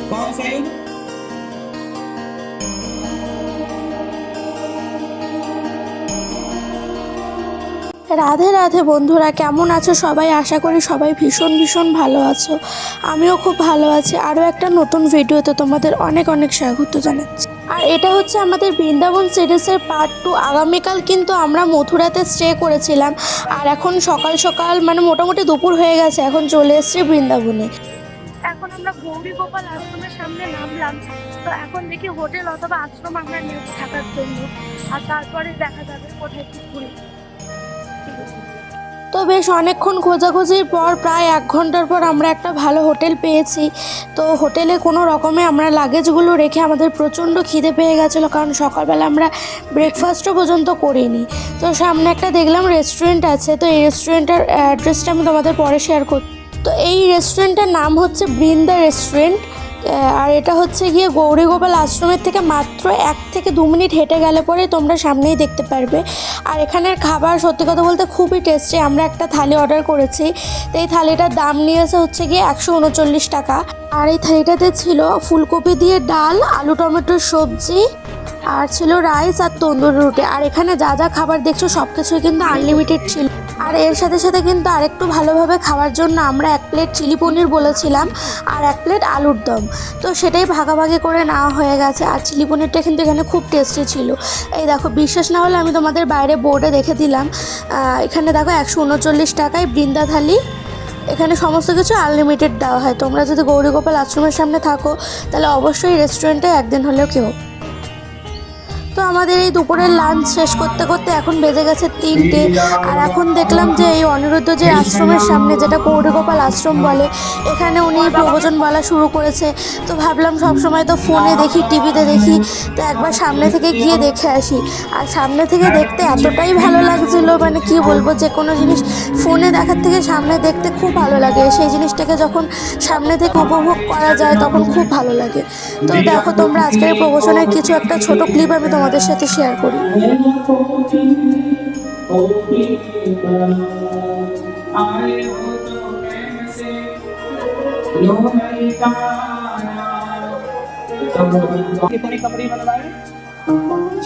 कौन सा युग? রাধে রাধে বন্ধুরা, কেমন আছো সবাই? আশা করি সবাই ভীষণ ভীষণ ভালো আছো। আমিও খুব ভালো আছি। আরও একটা নতুন ভিডিওতে তোমাদের অনেক অনেক স্বাগত জানাচ্ছি। আর এটা হচ্ছে আমাদের বৃন্দাবন সিরিজের পার্ট 2। আগামীকাল কিন্তু আমরা মথুরাতে স্টে করেছিলাম, আর এখন সকাল সকাল মানে মোটামুটি দুপুর হয়ে গেছে, এখন চলে এসেছি বৃন্দাবনে। এখন আমরা গৌরী গোপাল আশ্রমের সামনে নামলাম। তো এখন দেখি হোটেল অথবা আশ্রম আমরা নেব থাকার জন্য, আর তারপরে দেখা যাবে কোথায় কি ঘুরি। তো বেশ অনেকক্ষণ খোঁজাখুঁজির পর প্রায় 1 ঘন্টার পর আমরা একটা ভালো হোটেল পেয়েছি। তো হোটেলে কোনো রকমে আমরা লাগেজগুলো রেখে, আমাদের প্রচণ্ড খিদে পেয়ে গেছিলো, কারণ সকালবেলা আমরা ব্রেকফাস্টও পর্যন্ত করিনি। তো সামনে একটা দেখলাম রেস্টুরেন্ট আছে, তো এই রেস্টুরেন্টের অ্যাড্রেসটা আমি তোমাদের পরে শেয়ার করছি। তো এই রেস্টুরেন্টের নাম হচ্ছে বৃন্দা রেস্টুরেন্ট। আর এটা হচ্ছে গিয়ে গৌরী গোপাল আশ্রমের থেকে মাত্র 1 থেকে 2 মিনিট হেঁটে গেলে পরে তোমরা সামনেই দেখতে পারবে। আর এখানের খাবার সত্যি কথা বলতে খুবই টেস্টি। আমরা একটা থালি অর্ডার করেছি, তো এই থালিটার দাম নিয়েছে হচ্ছে গিয়ে 139 টাকা। আর এই থালিটাতে ছিল ফুলকপি দিয়ে ডাল, আলু টমেটোর সবজি, আর ছিল রাইস আর তন্দুরি রুটি। আর এখানে যা যা খাবার দেখছো সব কিছুই কিন্তু আনলিমিটেড ছিল। আর এর সাথে সাথে কিন্তু আরেকটু ভালোভাবে খাওয়ার জন্য আমরা 1 প্লেট চিলি পনির বলেছিলাম আর 1 প্লেট আলুর দম। তো সেটাই ভাগাভাগি করে নেওয়া হয়ে গেছে। আর চিলি পনিরটা কিন্তু এখানে খুব টেস্টি ছিল। এই দেখো, বিশ্বাস না হলে আমি তোমাদের বাইরে বোর্ডে দেখে দিলাম। এখানে দেখো 139 টাকায় বৃন্দা থালি। এখানে সমস্ত কিছু আনলিমিটেড দেওয়া হয়। তোমরা যদি গৌরী গোপাল আশ্রমের সামনে থাকো তাহলে অবশ্যই রেস্টুরেন্টে একদিন হলেও কেউ। তো আমাদের এই দুপুরের লাঞ্চ শেষ করতে করতে এখন বেজে গেছে 3টে। আর এখন দেখলাম যে এই অনিরুদ্ধ যে আশ্রমের সামনে, যেটা গৌরী গোপাল আশ্রম বলে, এখানে উনি প্রবচন বলা শুরু করেছে। তো ভাবলাম সবসময় তো ফোনে দেখি, টিভিতে দেখি, তো একবার সামনে থেকে গিয়ে দেখে আসি। আর সামনে থেকে দেখতে এতটাই ভালো লাগছিল, মানে কি বলবো, যে কোনো জিনিস ফোনে দেখার থেকে সামনে দেখতে খুব ভালো লাগে। সেই জিনিসটাকে যখন সামনে থেকে উপভোগ করা যায় তখন খুব ভালো লাগে। তো দেখো তোমরা, আজকের এই প্রবচনের কিছু একটা ছোট ক্লিপ আমি তোমাদের সাথে শেয়ার করি। कितनी कमरी बनवाए?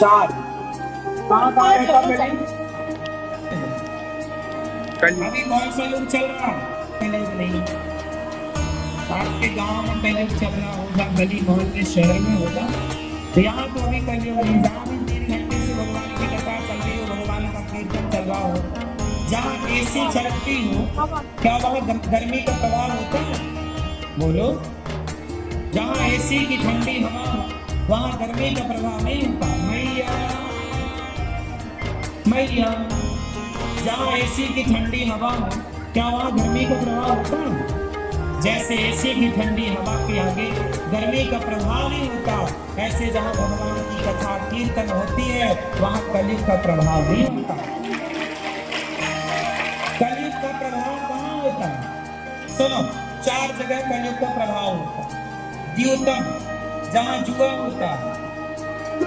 4। कहाँ कहाँ रहता पहले? अभी कौन सा युग चल रहा? पहले नहीं, आपके गांव में पहले चल रहा होगा, गली मोहल्ले शहर में होगा। तो यहाँ तो अभी कलयुग नहीं, जहाँ भी 3 घंटे से भगवान की कथा चल रही हो, भगवान का कीर्तन चल रहा हो, जहाँ एसी चलती हो, क्या वहाँ गर्मी का प्रभाव होता है? बोलो। जहाँ एसी की ठंडी हवा हो वहाँ गर्मी का प्रभाव नहीं होता। मैया मैया, जहाँ एसी की ठंडी हवा हो क्या वहाँ गर्मी का प्रभाव होता है? जैसे एसी की ठंडी हवा के आगे गर्मी का प्रभाव नहीं होता, ऐसे जहाँ भगवान की कथा कीर्तन होती है वहाँ कलयुग का प्रभाव नहीं होता। कलयुग का प्रभाव कहाँ होता है? सुनो, 4 जगह कलयुग का प्रभाव होता है। द्यूतम, जहाँ जुआ होता है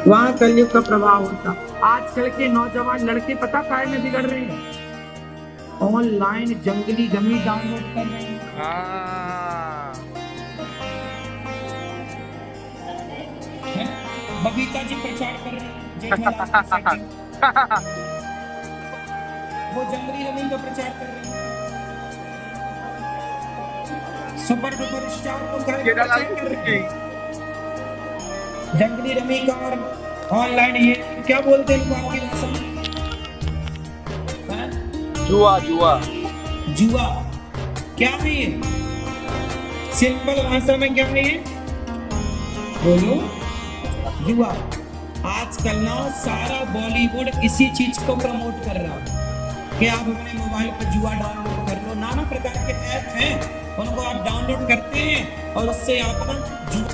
वहाँ कलयुग का प्रभाव होता। आजकल के नौजवान लड़के पता काय में बिगड़ रहे हैं? ऑनलाइन जंगली जमी डाउनलोड कर रहे हैं। बबीता जी प्रचार कर रहे हैं, जेठालाल वो जंगली जमीन का प्रचार कर रहे हैं। सुपर डुपर स्टार को प्रचार कर रहे हैं। जंगली रमी का और ऑनलाइन ये क्या बोलते हैं इनको आपकी भाषा में? जुआ जुआ जुआ क्या है ये? सिंपल भाषा में क्या है ये? बोलो। जुआ। आजकल ना सारा बॉलीवुड इसी चीज को प्रमोट कर रहा है कि आप अपने मोबाइल पर जुआ डाउनलोड कर लो। नाना प्रकार के ऐप हैं, उनको आप डाउनलोड करते हैं और उससे आप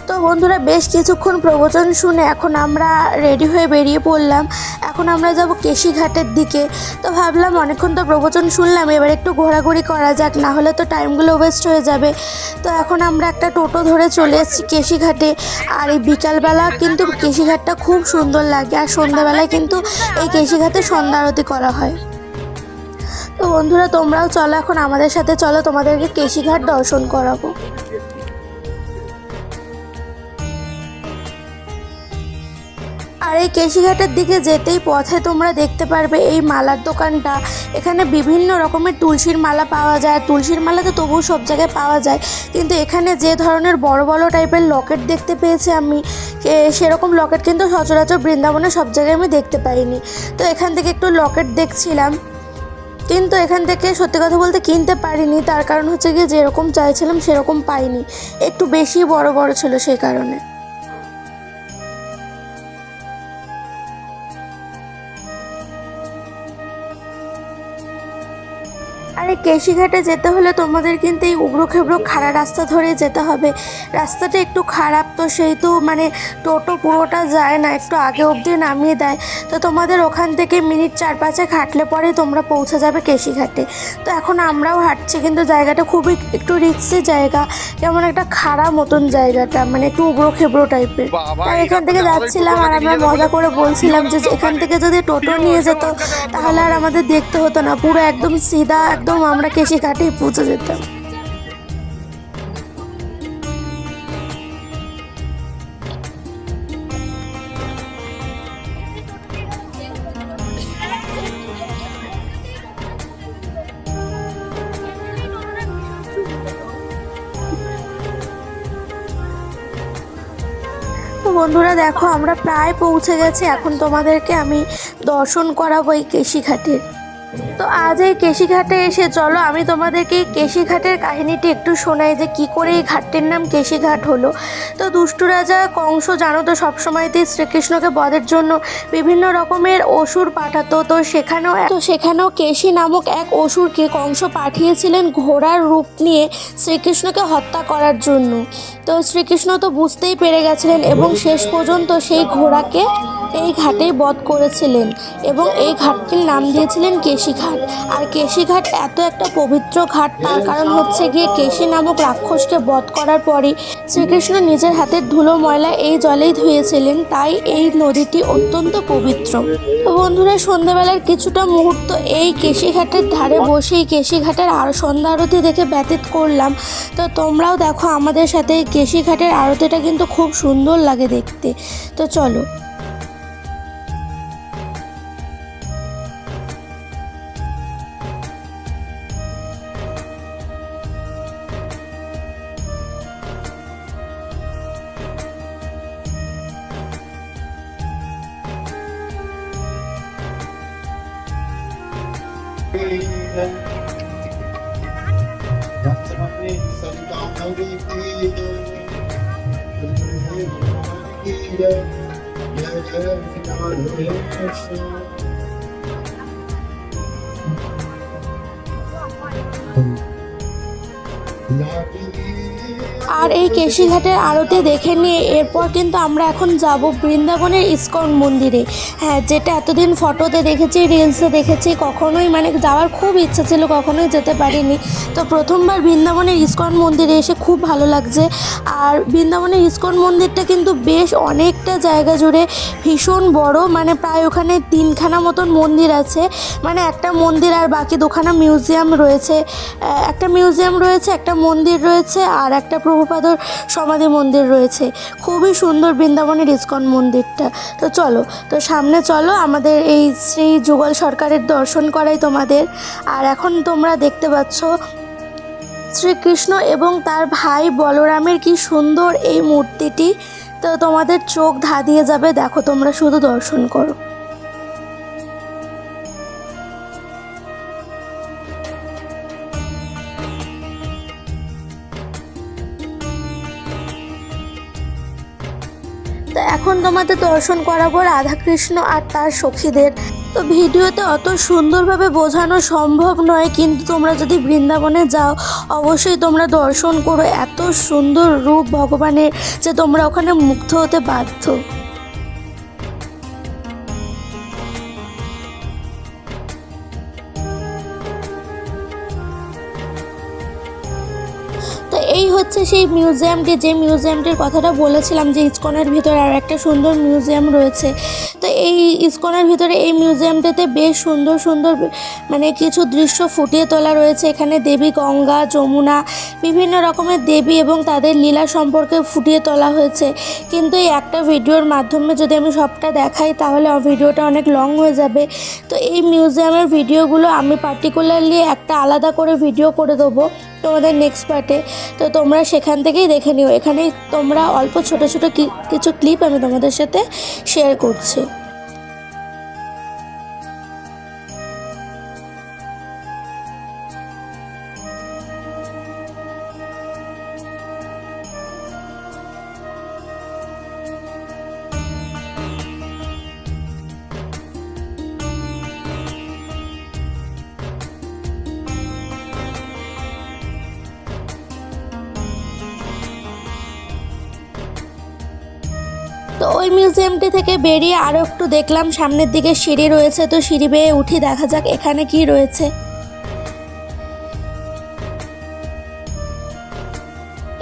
তো বন্ধুরা, বেশ কিছুক্ষণ প্রবচন শুনে এখন আমরা রেডি হয়ে বেরিয়ে পড়লাম। এখন আমরা যাব কেশিঘাটের দিকে। তো ভাবলাম অনেকক্ষণ তো প্রবচন শুনলাম, এবার একটু ঘোরাঘুরি করা যাক, না হলে তো টাইমগুলো ওয়েস্ট হয়ে যাবে। তো এখন আমরা একটা টোটো ধরে চলে এসেছি কেশিঘাটে। আর এই বিকালবেলা কিন্তু কেশিঘাটটা খুব সুন্দর লাগে, আর সন্ধ্যাবেলায় কিন্তু এই কেশিঘাটে সন্ধ্যা আরতি করা হয়। তো বন্ধুরা, তোমরাও চলো, এখন আমাদের সাথে চলো, তোমাদেরকে কেশিঘাট দর্শন করাবো। আর এই কেশিঘাটের দিকে যেতেই পথে তোমরা দেখতে পারবে এই মালার দোকানটা। এখানে বিভিন্ন রকমের তুলসীর মালা পাওয়া যায়। তুলসীর মালা তো তবুও সব জায়গায় পাওয়া যায়, কিন্তু এখানে যে ধরনের বড় বড় টাইপের লকেট দেখতে পেয়েছি আমি, সেরকম লকেট কিন্তু সচরাচর বৃন্দাবনে সব জায়গায় আমি দেখতে পাইনি। তো এখান থেকে একটু লকেট দেখছিলাম, কিন্তু এখান থেকে সত্যি কথা বলতে কিনতে পারিনি। তার কারণ হচ্ছে গিয়ে যেরকম চাইছিলাম সেরকম পাইনি, একটু বেশি বড় বড় ছিল সেই কারণে। আর এই কেশিঘাটে যেতে হলে তোমাদের কিন্তু এই উগ্র খেবড়ো খাড়া রাস্তা ধরে যেতে হবে। রাস্তাটা একটু খারাপ, তো সেই তো মানে টোটো পুরোটা যায় না, একটু আগে অবধি নামিয়ে দেয়। তো তোমাদের ওখান থেকে মিনিট 4-5 হাঁটলে পরেই তোমরা পৌঁছে যাবে কেশিঘাটে। তো এখন আমরাও হাঁটছি, কিন্তু জায়গাটা খুবই একটু রিস্কি জায়গা, কেমন একটা খাড়া মতন জায়গাটা, মানে একটু উগ্র খেবড়ো টাইপের। তাই এখান থেকে যাচ্ছিলাম আর আমরা মজা করে বলছিলাম যে এখান থেকে যদি টোটো নিয়ে যেত তাহলে আর আমাদের দেখতে হতো না, পুরো একদম সিধা একদম আমরা কেশিঘাটেই পৌঁছে যেতাম। তো বন্ধুরা দেখো আমরা প্রায় পৌঁছে গেছি, এখন তোমাদেরকে আমি দর্শন করাবো এই কেশিঘাটের। তো আজ এই কেশিঘাটে এসে চলো আমি তোমাদেরকে এই কেশিঘাটের কাহিনীটি একটু শোনাই, যে কি করে এই ঘাটটির নাম কেশিঘাট হলো। তো দুষ্টু রাজা কংস জানো তো সবসময়তেই শ্রীকৃষ্ণকে বধের জন্য বিভিন্ন রকমের অসুর পাঠাতো। তো সেখানেও কেশি নামক এক অসুরকে কংস পাঠিয়েছিলেন ঘোড়ার রূপ নিয়ে শ্রীকৃষ্ণকে হত্যা করার জন্য। তো শ্রীকৃষ্ণ তো বুঝতেই পেরে গেছিলেন এবং শেষ পর্যন্ত সেই ঘোড়াকে এই ঘাটেই বধ করেছিলেন এবং এই ঘাটটির নাম দিয়েছিলেন কেশিঘাট। আর কেশিঘাট এত একটা পবিত্র ঘাট, তার কারণ হচ্ছে গিয়ে কেশি নামক রাক্ষসকে বধ করার পরই শ্রীকৃষ্ণ নিজের হাতের ধুলো ময়লা এই জলেই ধুয়েছিলেন, তাই এই নদীটি অত্যন্ত পবিত্র। তো বন্ধুরা সন্ধ্যাবেলার কিছুটা মুহূর্ত এই কেশিঘাটের ধারে বসেই কেশিঘাটের আর সন্ধ্যা আরতি দেখে ব্যতীত করলাম। তো তোমরাও দেখো আমাদের সাথে এই কেশিঘাটের আরতিটা কিন্তু খুব সুন্দর লাগে দেখতে। তো চলো। আর এই কেশিঘাটের আরতি দেখে নিয়ে এরপর কিন্তু আমরা এখন যাব বৃন্দাবনের ইস্কন মন্দিরে। হ্যাঁ, যেটা এতদিন ফটোতে দেখেছি, রিলসে দেখেছি, কখনোই মানে যাওয়ার খুব ইচ্ছা ছিল, কখনোই যেতে পারিনি। তো প্রথমবার বৃন্দাবনের ইস্কন মন্দিরে এসে খুব ভালো লাগছে। আর বৃন্দাবনের ইস্কন মন্দিরটা কিন্তু বেশ অনেকটা জায়গা জুড়ে ভীষণ বড়, মানে প্রায় ওখানে 3খানা মতন মন্দির আছে, মানে একটা মন্দির আর বাকি 2খানা মিউজিয়াম রয়েছে। একটা মিউজিয়াম রয়েছে, একটা মন্দির রয়েছে, আর একটা প্রভুপাদর সমাধি মন্দির রয়েছে। খুবই সুন্দর বৃন্দাবনের ইস্কন মন্দিরটা। তো চলো, তো সামনে চলো, আমাদের এই শ্রী যুগল সরকারের দর্শন করাই তোমাদের। আর এখন তোমরা দেখতে পাচ্ছ শ্রীকৃষ্ণ এবং তার ভাই বলরামের কি সুন্দর এই মূর্তিটি। তো তোমাদের চোখ ধাঁধিয়ে যাবে, দেখো তোমরা শুধু দর্শন করো। তো এখন তোমাদের দর্শন করাবো রাধাকৃষ্ণ আর তার সখীদের। তো ভিডিওতে অত সুন্দরভাবে বোঝানো সম্ভব নয়, কিন্তু তোমরা যদি বৃন্দাবনে যাও অবশ্যই তোমরা দর্শন করো, এত সুন্দর রূপ ভগবানের যে তোমরা ওখানে মুগ্ধ হতে বাধ্য। তো এই হচ্ছে সেই মিউজিয়ামটি, যে মিউজিয়ামটির কথাটা বলেছিলাম যে ইসকনের ভিতরে আর একটা সুন্দর মিউজিয়াম রয়েছে। তো এই ইসকনের ভিতরে এই মিউজিয়ামটাতে বেশ সুন্দর সুন্দর মানে কিছু দৃশ্য ফুটিয়ে তোলা রয়েছে। এখানে দেবী গঙ্গা, যমুনা, বিভিন্ন রকমের দেবী এবং তাদের লীলা সম্পর্কে ফুটিয়ে তোলা হয়েছে। কিন্তু এই একটা ভিডিওর মাধ্যমে যদি আমি সবটা দেখাই তাহলে ভিডিওটা অনেক লং হয়ে যাবে। তো এই মিউজিয়ামের ভিডিওগুলো আমি পার্টিকুলারলি একটা আলাদা করে ভিডিও করে দেবো তোমাদের নেক্সট পার্টে। তো তোমরা সেখান থেকেই দেখে নিও। এখানে তোমরা অল্প ছোট ছোট কিছু ক্লিপ আমি তোমাদের সাথে শেয়ার করছি। তো ওই মিউজিয়ামটি থেকে বেরিয়ে আরও একটু দেখলাম সামনের দিকে সিঁড়ি রয়েছে। তো সিঁড়ি বেয়ে উঠি, দেখা যাক এখানে কি রয়েছে।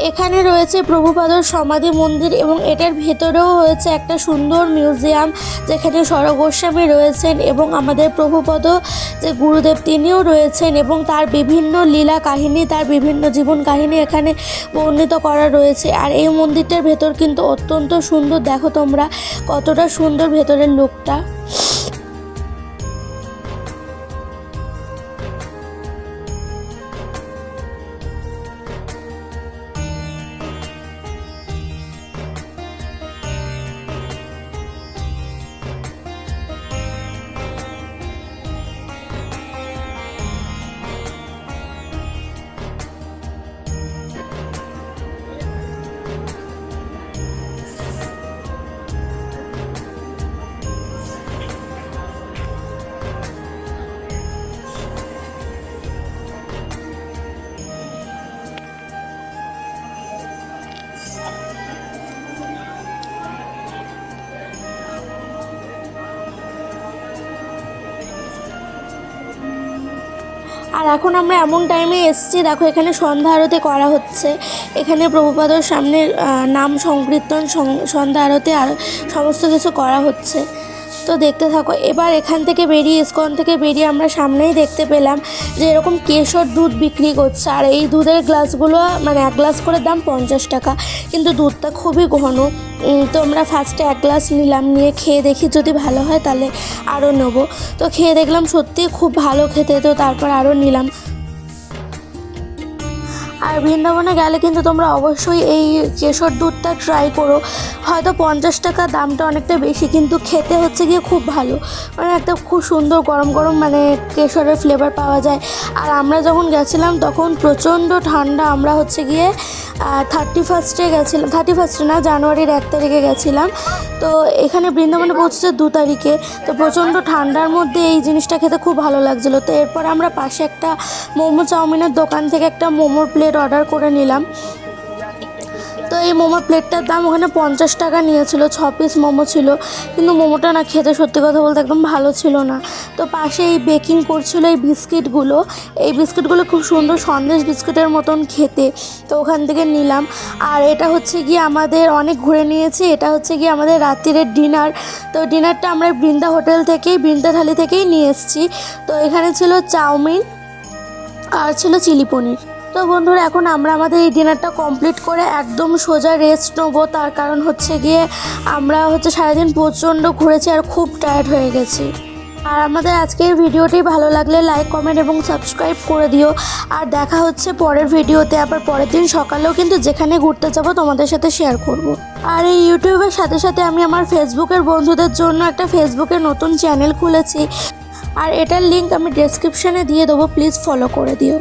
এখানে রয়েছে প্রভুপাদর সমাধি মন্দির এবং এটার ভেতরেও হয়েছে একটা সুন্দর মিউজিয়াম, যেখানে সর গোস্বামী রয়েছেন এবং আমাদের প্রভুপদ যে গুরুদেব তিনিও রয়েছেন এবং তার বিভিন্ন লীলা কাহিনী, তার বিভিন্ন জীবন কাহিনী এখানে বর্ণিত করা রয়েছে। আর এই মন্দিরটার ভেতর কিন্তু অত্যন্ত সুন্দর, দেখো তোমরা কতটা সুন্দর ভেতরের লুকটা। আর এখন আমরা এমন টাইমে এসেছি, দেখো এখানে সন্ধ্যা আরতি করা হচ্ছে। এখানে প্রভুপাদর সামনে নাম সংকীর্তন, সন্ধ্যা আরতি আর সমস্ত কিছু করা হচ্ছে। তো দেখতে থাকো। এবার এখান থেকে বেরিয়ে, ইসকন থেকে বেরিয়ে আমরা সামনেই দেখতে পেলাম যে এরকম কেশর দুধ বিক্রি করছে। আর এই দুধের গ্লাসগুলো মানে এক গ্লাস করে দাম 50 টাকা, কিন্তু দুধটা খুবই ঘন। তো আমরা ফার্স্টে এক গ্লাস নিলাম, নিয়ে খেয়ে দেখি যদি ভালো হয় তাহলে আরও নেবো। তো খেয়ে দেখলাম সত্যি খুব ভালো খেতে, তো তারপর আরও নিলাম। আর বৃন্দাবনে গেলে কিন্তু তোমরা অবশ্যই এই কেশর দুধটা ট্রাই করো। হয়তো 50 টাকা দামটা অনেকটা বেশি, কিন্তু খেতে হচ্ছে গিয়ে খুব ভালো, মানে একটা খুব সুন্দর গরম গরম মানে কেশরের ফ্লেভার পাওয়া যায়। আর আমরা যখন গেছিলাম তখন প্রচণ্ড ঠান্ডা। আমরা হচ্ছে গিয়ে 31-এ গেছিলাম, 31 না, জানুয়ারির 1 তারিখে গেছিলাম। তো এখানে বৃন্দাবনে পৌঁছেছে 2 তারিখে। তো প্রচণ্ড ঠান্ডার মধ্যে এই জিনিসটা খেতে খুব ভালো লাগছিলো। তো এরপর আমরা পাশে একটা মোমো চাউমিনের দোকান থেকে একটা মোমোর প্লেট অর্ডার করে নিলাম। তো এই মোমো প্লেটটার দাম ওখানে 50 টাকা নিয়েছিল, 6 পিস মোমো ছিল। কিন্তু মোমোটা না খেতে সত্যি কথা বলতে একদম ভালো ছিল না। তো পাশে এই বেকিং করছিল এই বিস্কিটগুলো, এই বিস্কিটগুলো খুব সুন্দর সন্দেশ বিস্কুটের মতন খেতে। তো ওখান থেকে নিলাম। আর এটা হচ্ছে গিয়ে আমাদের অনেক ঘুরে নিয়েছি, এটা হচ্ছে গিয়ে আমাদের রাত্রিরের ডিনার। তো ডিনারটা আমরা বৃন্দা হোটেল থেকেই, বৃন্দা থালি থেকেই নিয়ে এসেছি। তো এখানে ছিল চাউমিন আর ছিল চিলি পনির। তো বন্ধুরা এখন আমরা আমাদের এই ডিনারটা কমপ্লিট করে একদম সোজা রেস্ট নেবো। তার কারণ হচ্ছে গিয়ে আমরা সারাদিন প্রচণ্ড ঘুরেছি আর খুব টায়ার্ড হয়ে গেছি। আর আমাদের আজকের ভিডিওটি ভালো লাগলে লাইক, কমেন্ট এবং সাবস্ক্রাইব করে দিও। আর দেখা হচ্ছে পরের ভিডিওতে। আবার পরের দিন সকালেও কিন্তু যেখানে ঘুরতে যাবো তোমাদের সাথে শেয়ার করব। আর এই ইউটিউবের সাথে সাথে আমি আমার ফেসবুকের বন্ধুদের জন্য একটা ফেসবুকে নতুন চ্যানেল খুলেছি, আর এটার লিঙ্ক আমি ডেসক্রিপশানে দিয়ে দেবো, প্লিজ ফলো করে দিও।